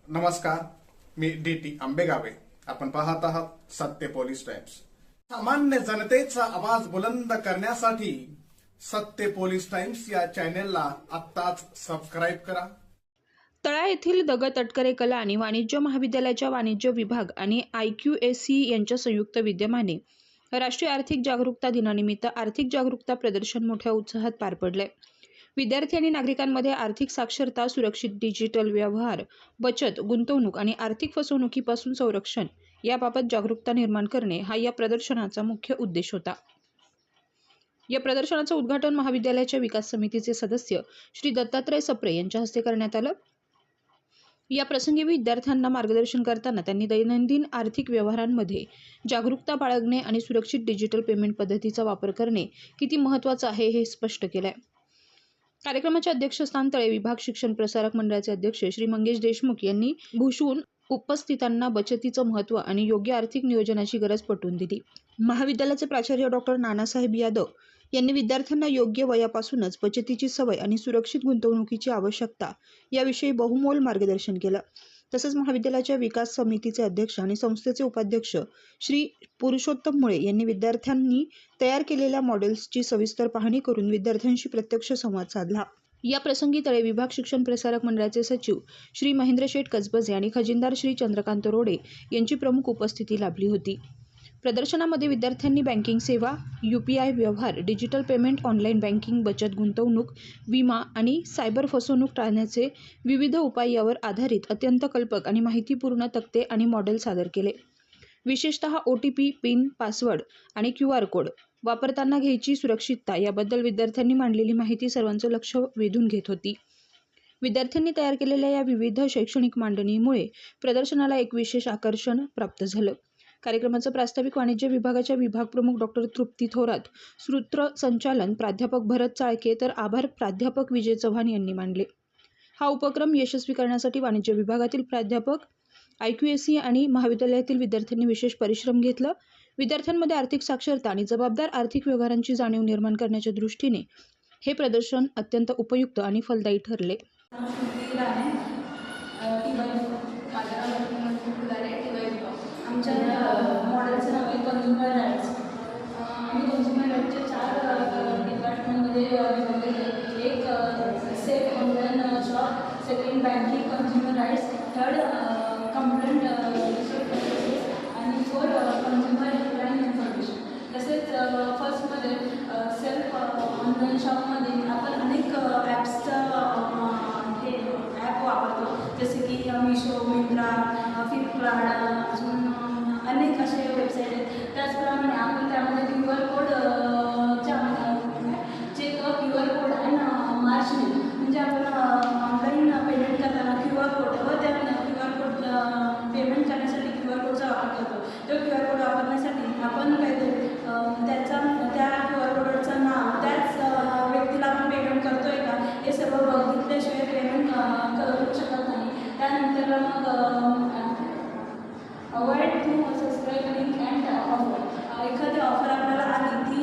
नमस्कार, मी DT आंबेगावे. आपण पाहत आहात सत्य पोलीस टाइम्स. सामान्य जनतेचा आवाज बुलंद करण्यासाठी सत्य पोलीस टाइम्स या चॅनेलला आत्ताच सबस्क्राईब करा. तळा येथील द. तटकरे कला आणि वाणिज्य महाविद्यालयाच्या वाणिज्य विभाग आणि IQAC यांच्या संयुक्त विद्यमाने राष्ट्रीय आर्थिक जागरूकता दिनानिमित्त आर्थिक जागरूकता प्रदर्शन मोठ्या उत्साहात पार पडले. विद्यार्थी आणि नागरिकांमध्ये आर्थिक साक्षरता, सुरक्षित डिजिटल व्यवहार, बचत, गुंतवणूक आणि आर्थिक फसवणुकीपासून संरक्षण याबाबत जागरूकता निर्माण करणे हा या प्रदर्शनाचा मुख्य उद्देश होता. या प्रदर्शनाचं उद्घाटन महाविद्यालयाच्या विकास समितीचे सदस्य श्री दत्तात्रय सप्रे यांच्या हस्ते करण्यात आलं. या प्रसंगी विद्यार्थ्यांना मार्गदर्शन करताना त्यांनी दैनंदिन आर्थिक व्यवहारांमध्ये जागरूकता बाळगणे आणि सुरक्षित डिजिटल पेमेंट पद्धतीचा वापर करणे किती महत्त्वाचं आहे हे स्पष्ट केलंय. कार्यक्रमाचे अध्यक्षस्थान तळे विभाग शिक्षण प्रसारक मंडळाचे अध्यक्ष श्री मंगेश देशमुख यांनी भूषवून उपस्थितांना बचतीचं महत्त्व आणि योग्य आर्थिक नियोजनाची गरज पटवून दिली. महाविद्यालयाचे प्राचार्य डॉक्टर नानासाहेब यादव यांनी विद्यार्थ्यांना योग्य वयापासूनच बचतीची सवय आणि सुरक्षित गुंतवणुकीची आवश्यकता याविषयी बहुमोल मार्गदर्शन केलं. तसंच महाविद्यालयाच्या विकास समितीचे अध्यक्ष आणि संस्थेचे उपाध्यक्ष श्री पुरुषोत्तम मुळे यांनी विद्यार्थ्यांनी तयार केलेल्या मॉडेल्सची सविस्तर पाहणी करून विद्यार्थ्यांशी प्रत्यक्ष संवाद साधला. या प्रसंगी तळे विभाग शिक्षण प्रसारक मंडळाचे सचिव श्री महेंद्र शेठ कसबजे आणि खजिनदार श्री चंद्रकांत रोडे यांची प्रमुख उपस्थिती लाभली होती. प्रदर्शनामध्ये विद्यार्थ्यांनी बँकिंग सेवा, UPI व्यवहार, डिजिटल पेमेंट, ऑनलाईन बँकिंग, बचत, गुंतवणूक, विमा आणि सायबर फसवणूक टाळण्याचे विविध उपाय यावर आधारित अत्यंत कल्पक आणि माहितीपूर्ण तक्ते आणि मॉडेल सादर केले. विशेषतः OTP, पिन, पासवर्ड आणि QR कोड वापरताना घ्यायची सुरक्षितता याबद्दल विद्यार्थ्यांनी मांडलेली माहिती सर्वांचं लक्ष वेधून घेत होती. विद्यार्थ्यांनी तयार केलेल्या या विविध शैक्षणिक मांडणीमुळे प्रदर्शनाला एक विशेष आकर्षण प्राप्त झालं. कार्यक्रमाचं प्रास्ताविक वाणिज्य विभागाच्या विभाग प्रमुख डॉक्टर तृप्ती थोरात, सूत्रसंचालन प्राध्यापक भरत चाळके तर आभार प्राध्यापक विजय चव्हाण यांनी मांडले. हा उपक्रम यशस्वी करण्यासाठी वाणिज्य विभागातील प्राध्यापक, IQAC आणि महाविद्यालयातील विद्यार्थ्यांनी विशेष परिश्रम घेतला. विद्यार्थ्यांमध्ये आर्थिक साक्षरता आणि जबाबदार आर्थिक व्यवहारांची जाणीव निर्माण करण्याच्या दृष्टीने हे प्रदर्शन अत्यंत उपयुक्त आणि फलदायी ठरले. आमच्या मॉडेलचं नाव आहे कंझ्युमर राईट्स. आम्ही कंझ्युमर राईटच्या 4 डिपार्टमेंटमध्ये विभागले. एक safe online shop, second banking consumer rights, third complaint आणि फोर्थ कंझ्युमर हेल्पलाईन इन्फॉर्मेशन. तसेच फर्स्टमध्ये सेल्फ ऑनलाईन शॉपमध्ये आपण अनेक ॲप्सचं हे ॲप वापरतो, जसे की मिशो, मिंत्रा, फ्लिपकार्ट, अजून अनेक असे वेबसाईट आहेत. त्याचप्रमाणे आपण त्यामध्ये QR कोडच्या जे QR कोड आहे ना, मार्चने म्हणजे आपण ऑनलाईन पेमेंट करताना QR कोड व त्या QR कोड पेमेंट करण्यासाठी QR कोडचा वापर करतो. तो QR कोड वापरण्यासाठी आपण काहीतरी त्या QR कोडचं नाव त्याच व्यक्तीला आपण पेमेंट करतो आहे का हे सर्व बघितल्याशिवाय पेमेंट करू शकत नाही. त्यानंतर मग avoid to subscribe link and offer. एखादी ऑफर आपल्याला आली ती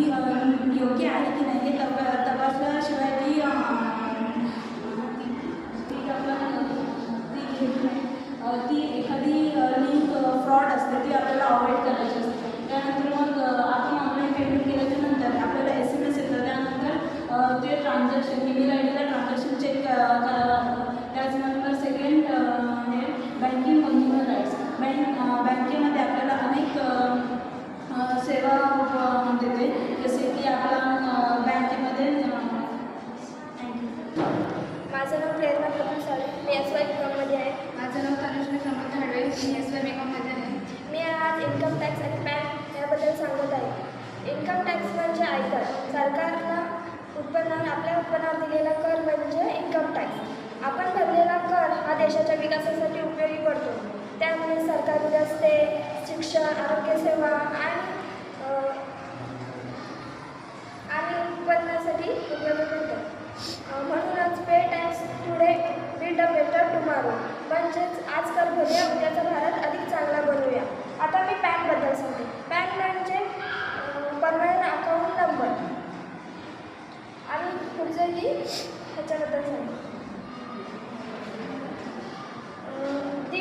योग्य आहे की नाही हे तपासल्याशिवाय ती आपण ती एखादी लिंक फ्रॉड असते ती आपल्याला अवॉइड करायची असते. त्यानंतर मग आपण ऑनलाईन पेमेंट केल्याच्या नंतर आपल्याला SMS येतं. त्यानंतर ते ट्रान्झॅक्शन ईमेल IDला ट्रान्झॅक्शन चेक करावं. त्याचनंतर सेकंड हे बँकिंग कंझ्युमर राईट्स. बँकेमध्ये आपल्याला अनेक सेवा देते, जसे की आपण बँकेमध्ये. माझं नाव प्रेरणा प्रकाश साळे, मी SY बीकॉममध्ये आहे. माझं नाव तनुश्री समर्थ हडवे, मी SY बीकॉममध्ये आहे. मी आज इन्कम टॅक्स आणि पॅन याबद्दल सांगत आहे. इन्कम टॅक्स म्हणजे आयकर. सरकारला आपल्या उत्पन्नावर दिलेला कर म्हणजे इन्कम टॅक्स. आपण भरलेला कर हा देशाच्या विकासासाठी उपयोगी पडतो. त्यामुळे सरकारी रस्ते, शिक्षण, आरोग्यसेवा आणि उत्पन्नासाठी उपयोगी पडतो. म्हणूनच pay tax today build a better tomorrow. म्हणजेच आज कर भरूया, उद्याचा भारत अधिक चांगला बनवूया. आता मी पॅनबद्दल सांगते. पॅन म्हणजे परमनंट अकाउंट नंबर. आणि पुढचंही ह्याच्याबद्दल सांगते. ती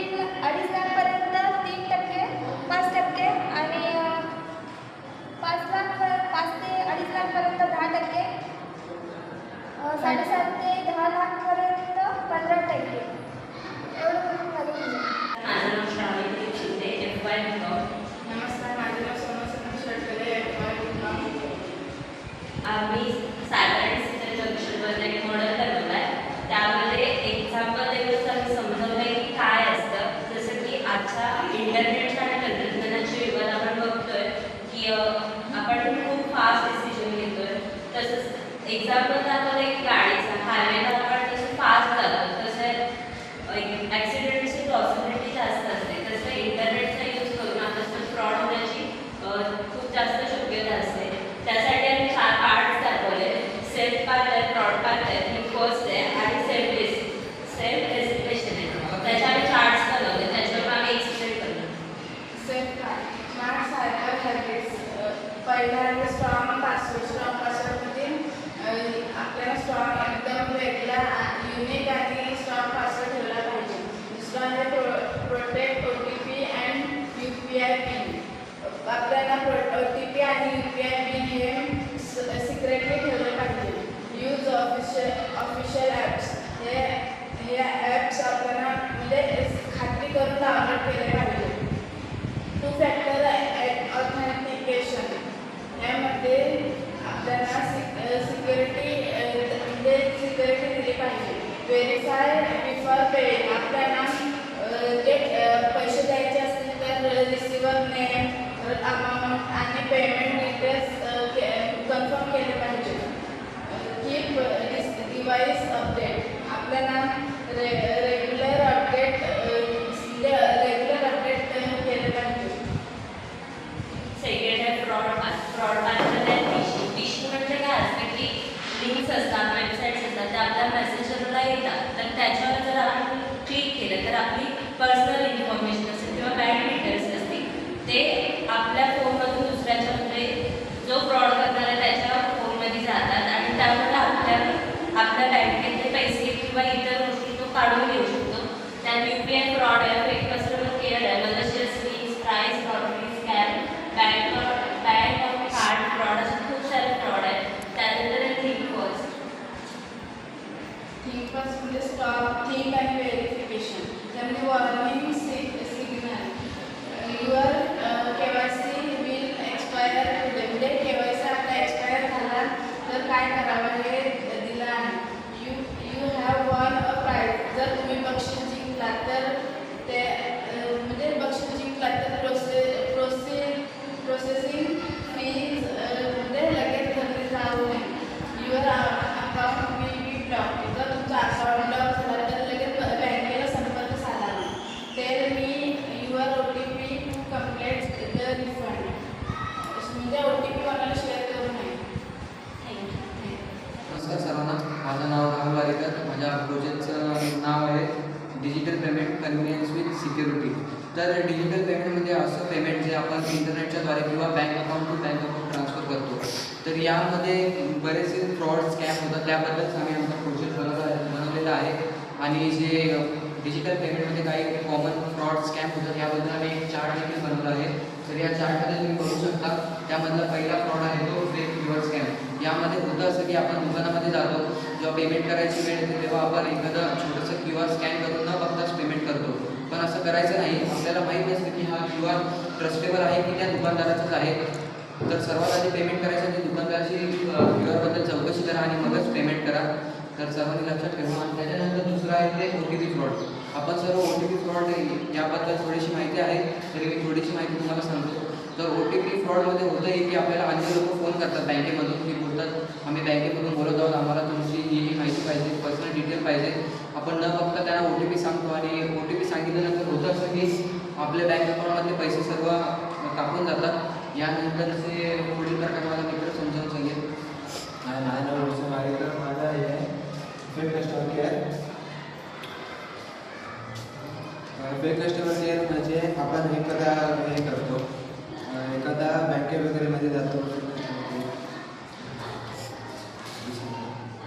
पहिला आहे स्ट्रॉंग पासवर्डमध्ये आपल्याला स्ट्रॉंग एकदम वेगळा युनिक आणि स्ट्रॉंग पासवर्ड ठेवला पाहिजे. दुसरा आहे protect OTP and UPI pin. आपल्याला OTP आणि UPI पिन हे सिक्रेटली ठेवले पाहिजे. Use official apps. हे ॲप्स आपल्याला म्हणजे खात्री करून डाउनलोड केले पाहिजे. 2 फॅक्टर ऑथेंटिकेशन. यामध्ये आपल्याला सिक्युरिटी दिली पाहिजे. Verify before paying. आपल्याला जे पैसे द्यायचे असतील तर रिसिव्हर नेम, अमाऊंट आणि पेमेंट डिटेल्स कन्फर्म केले पाहिजे. Keep device update. आपल्याला रेग्युलर अपडेट केले पाहिजे. सेकंड आहे फ्रॉड म्हणजे फिशिंग म्हणजे काय असतं की लिंक्स असतात, वेबसाईट्स असतात, त्या आपल्या मेसेजरला येतात. तर त्याच्यावर जर आपण क्लिक केलं तर आपली पर्सनल इन्फॉर्मेशन असेल किंवा बँक डिटेल्स असतील ते आपल्या फोनमधून दुसऱ्याच्या म्हणजे जो फ्रॉड करणार आहे त्याच्या फोनमध्ये जातात आणि त्यामुळे आपल्या बँकेतले पैसे किंवा इतर गोष्टी तो काढून घेऊ शकतो. त्यात UPI फ्रॉड आहे, फेक कस्टमर केअर आहे, malicious links, price lottery, scam, bank of card fraud, असे खूप सारे फ्रॉड आहेत. त्यानंतर आहे थिंक फर्स्ट म्हणजे स्टॉप, थिंक आणि व्हेरिफिकेशन. त्यामध्ये warning signal. Your KYC will expire today. म्हणजे KYC आता एक्सपायर झाला तर काय करावं हे दिलं आहे. You have von a prize. जर तुम्ही बक्षीस जिंकलात तर ते म्हणजे बक्षीस जिंकलात तर प्रोसेसिंग फीज म्हणजे लगेच भरली जाऊ नये. Your account will be block. जर तुमचा अकाउंट ब्लॉक झाला तर लगेच बँकेला संपर्क साधावा. Tell me your OTP to complete the refund. म्हणजे OTP कोणाला शेअर करू नये. नमस्कार सर्वांना, माझं नाव राहुल वारेकर. माझ्या प्रोजेक्टचं नाव आहे digital payment convenience with security. तर डिजिटल पेमेंटमध्ये असं पेमेंट जे आपण इंटरनेटच्या द्वारे किंवा bank account to bank account transfer करतो. तर यामध्ये बरेचसे फ्रॉड स्कॅम होतात. त्याबद्दलच आम्ही आमचा प्रोजेक्ट बनवलेला आहे. आणि जे डिजिटल पेमेंटमध्ये काही कॉमन फ्रॉड स्कॅम होतात याबद्दल आम्ही एक चार्ट देखील बनवला आहे. तर या चार्टमध्ये तुम्ही बघू शकता. त्यामधला पहिला फ्रॉड आहे तो फेक क्यूआर स्कॅम. यामध्ये होतं असं की आपण दुकानामध्ये जातो, जेव्हा पेमेंट करायची वेळ येते तेव्हा आपण एखादं छोटंसं QR स्कॅन करून न बघताच पेमेंट करतो. पण असं करायचं नाही. आपल्याला माहीत असतं की हा QR ट्रस्टेबल आहे की त्या दुकानदाराचाच आहे. तर सर्वात आधी पेमेंट करायसाठी दुकानदाराची QR चौकशी करा आणि मगच पेमेंट करा. तर सर्वांनी लक्षात ठेवा. आणि त्याच्यानंतर दुसरं आहे ते OTP फ्रॉड. आपण सर्व OTP फ्रॉड याबद्दल थोडीशी माहिती आहे, तरी मी थोडीशी माहिती तुम्हाला सांगतो. तर OTP फ्रॉडमध्ये होतं आहे की आपल्याला अन्य लोक फोन करतात बँकेमधून, की बोलतात आम्ही बँकेमधून बोलत आहोत, आम्हाला तुमची ही माहिती पाहिजे, पर्सनल डिटेल पाहिजे. आपण न बघता त्यांना OTP सांगतो आणि OTP सांगितल्यानंतर होतं असं की आपल्या बँक अकाउंटमधले पैसे सर्व कापून जातात. यानंतर असे पुढील प्रकार माझा मित्र समजावून सांगेल. माझं नाव रोशन वारेकर. माझं हे आहे fake customer care. Fake customer care म्हणजे आपण एखादा हे करतो, एखादा बँके वगैरेमध्ये जातो.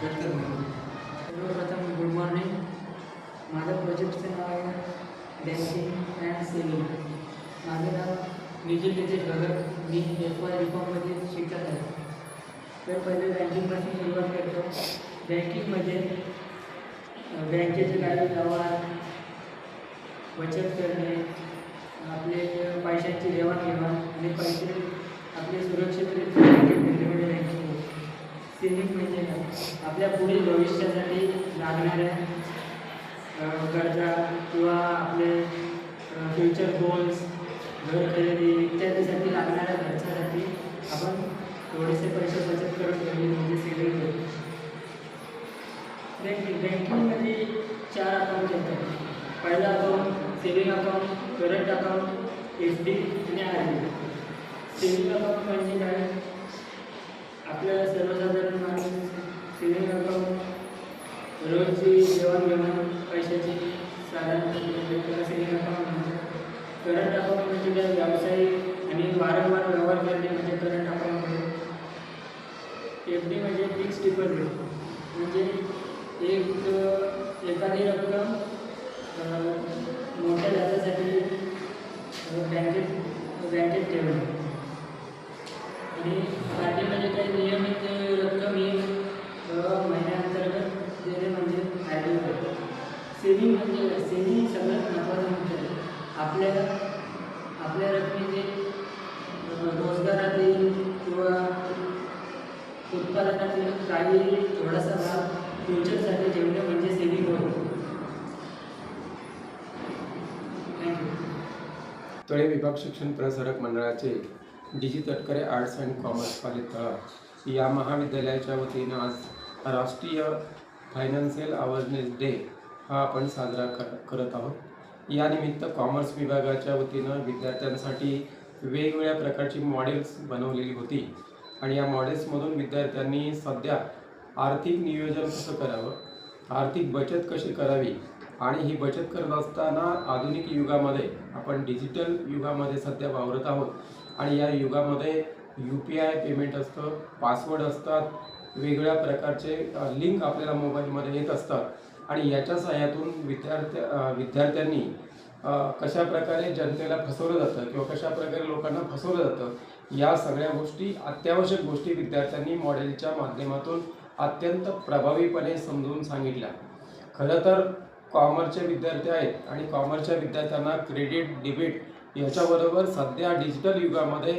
सर्वप्रथम गुड मॉर्निंग. माझ्या प्रोजेक्टचं नाव आहे बँकिंग अँड सेविंग. माझं नाव निखिल नितेश भगत. मी FY BComमध्ये शिकत आहे. तर पहिले बँकिंगपासून सुरुवात करतो. बँकिंगमध्ये बँकेचे काही व्यवहार, बचत करणे, आपले पैशांची देवाणघेवाण आणि पैसे आपले सुरक्षितरित्या बँकेमध्ये बँकिंग. सेविंग म्हणजे काय? आपल्या पुढील भविष्यासाठी लागणाऱ्या गरजा किंवा आपले फ्युचर गोल्स, घर खरेदी इत्यादीसाठी लागणाऱ्या खर्चासाठी आपण थोडेसे पैसे बचत करत ठेवले म्हणजे सेविंग करतो. बँकिंगमध्ये 4 अकाउंट येतात. पहिला account saving account, current account, FD आणि RD. सेविंग अकाउंट म्हणजे काय? आपल्याला सर्वसाधारण माणूस सेविंग अकाउंट रोजची देवाणघेवाण पैशाची साधारण त्याला सेविंग अकाउंट म्हणतात. करंट अकाउंट म्हणजे काय? व्यावसायिक आणि वारंवार व्यवहार करणे म्हणजे करंट अकाउंट. फिक्स डिपॉझिट म्हणजे एखादी रक्कम मोठ्या व्याजासाठी बँकेत ठेवणे आणि आर डी म्हणजे काही नियमित रक्कम ही महिन्याअंतर्गत देणे म्हणजे आर डी होते. सेविंग सगळ्यात महत्त्वाचं म्हणजे आपल्या रकमेचे रोजगारात येईल किंवा उत्पादनातील काही थोडासा भाग फ्युचरसाठी ठेवणे म्हणजे सेविंग होईल. थँक्यू. तळे विभाग शिक्षण प्रसारक मंडळाचे DG. Tatkare arts and commerce college तळा या महाविद्यालयाच्या वतीनं आज राष्ट्रीय फायनान्शियल अवेअरनेस डे हा आपण साजरा करत आहोत. यानिमित्त कॉमर्स विभागाच्या वतीनं विद्यार्थ्यांसाठी वेगवेगळ्या प्रकारची मॉडेल्स बनवलेली होती आणि या मॉडेल्समधून विद्यार्थ्यांनी सध्या आर्थिक नियोजन कसं करावं, आर्थिक बचत कशी करावी आणि ही बचत करत असताना आधुनिक युगामध्ये आपण डिजिटल युगामध्ये सध्या वावरत आहोत आणि या युगामध्ये UPI पेमेंट असतं, पासवर्ड असतात, वेगवेगळ्या प्रकारचे लिंक आपल्याला मोबाईलमध्ये येत असतात आणि याच्या सहाय्यातून विद्यार्थ्यांनी कशा प्रकारे जनतेला फसवलं जातं किंवा कशा प्रकारे लोकांना फसवलं जातं या सगळ्या गोष्टी अत्यावश्यक गोष्टी विद्यार्थ्यांनी मॉडेलच्या माध्यमातून अत्यंत प्रभावीपणे समजून सांगितल्या. खरं तर कॉमर्सचे विद्यार्थी आहेत आणि कॉमर्सच्या विद्यार्थ्यांना क्रेडिट डेबिट याच्याबरोबर सध्या डिजिटल युगामध्ये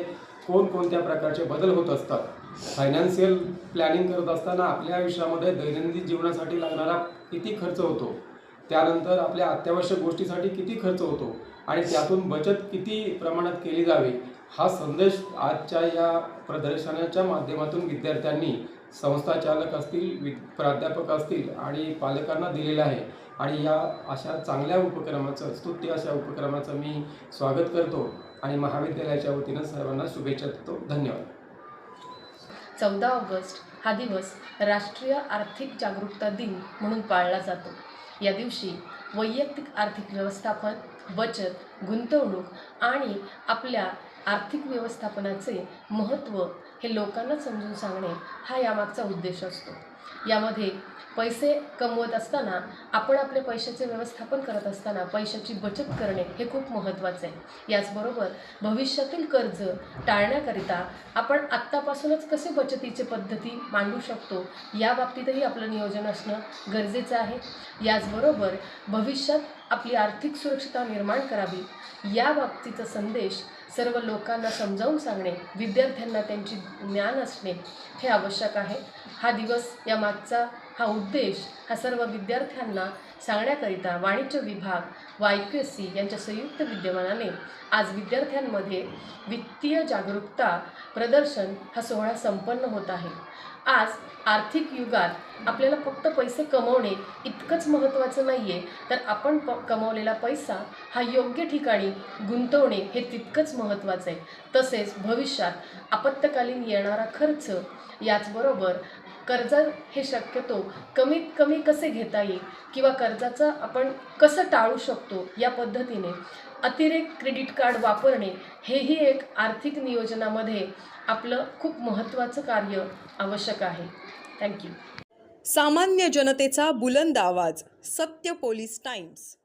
कोणकोणत्या प्रकारचे बदल होत असतात. फायनान्शियल प्लॅनिंग करत असताना आपल्या आयुष्यामध्ये दैनंदिन जीवनासाठी लागणारा किती खर्च होतो, त्यानंतर आपल्या अत्यावश्यक गोष्टीसाठी किती खर्च होतो आणि त्यातून बचत किती प्रमाणात केली जावी हा संदेश आजच्या या प्रदर्शनाच्या माध्यमातून विद्यार्थ्यांनी संस्था चालक असतील, प्राध्यापक असतील आणि पालकांना दिलेला आहे आणि या अशा चांगल्या उपक्रमाचं स्तुत्य अशा उपक्रमाचं मी स्वागत करतो आणि महाविद्यालयाच्या वतीनं सर्वांना शुभेच्छा देतो. धन्यवाद. 14 ऑगस्ट हा दिवस राष्ट्रीय आर्थिक जागरूकता दिन म्हणून पाळला जातो. या दिवशी वैयक्तिक आर्थिक व्यवस्थापन, बचत, गुंतवणूक आणि आपल्या आर्थिक व्यवस्थापनाचे महत्त्व हे लोकांना समजून सांगणे हा यामागचा उद्देश असतो. यामध्ये पैसे कमवत असताना आपण आपल्या पैशाचे व्यवस्थापन करत असताना पैशाची बचत करणे हे खूप महत्त्वाचे आहे. याचबरोबर भविष्यातील कर्ज टाळण्याकरिता आपण आत्तापासूनच कसे बचतीचे पद्धती मांडू शकतो या बाबतीतही आपलं नियोजन असणं गरजेचं आहे. याचबरोबर भविष्यात आपली आर्थिक सुरक्षितता निर्माण करावी या बाबतीचा संदेश सर्व लोकांना समजावून सांगणे, विद्यार्थ्यांना त्यांची ज्ञान असणे हे आवश्यक आहे. हा दिवस यामागचा हा उद्देश हा सर्व विद्यार्थ्यांना सांगण्याकरिता वाणिज्य विभाग व IQSC यांच्या संयुक्त विद्यमानाने आज विद्यार्थ्यांमध्ये वित्तीय जागरूकता प्रदर्शन हा सोहळा संपन्न होत आहे. आज आर्थिक युगात आपल्याला फक्त पैसे कमवणे इतकंच महत्त्वाचं नाही आहे, तर आपण कमवलेला पैसा हा योग्य ठिकाणी गुंतवणे हे तितकंच महत्त्वाचं आहे. तसेच भविष्यात आपत्कालीन येणारा खर्च, याचबरोबर कर्ज हे शक्यतो कमीत कमी कसे घेता येईल किंवा कर्जाचं आपण कसं टाळू शकतो या पद्धतीने अतिरेक क्रेडिट कार्ड वापरणे हेही एक आर्थिक नियोजनामध्ये आपलं खूप महत्त्वाचं कार्य आवश्यक आहे. थँक्यू. सामान्य जनतेचा बुलंद आवाज, सत्य पोलीस टाइम्स.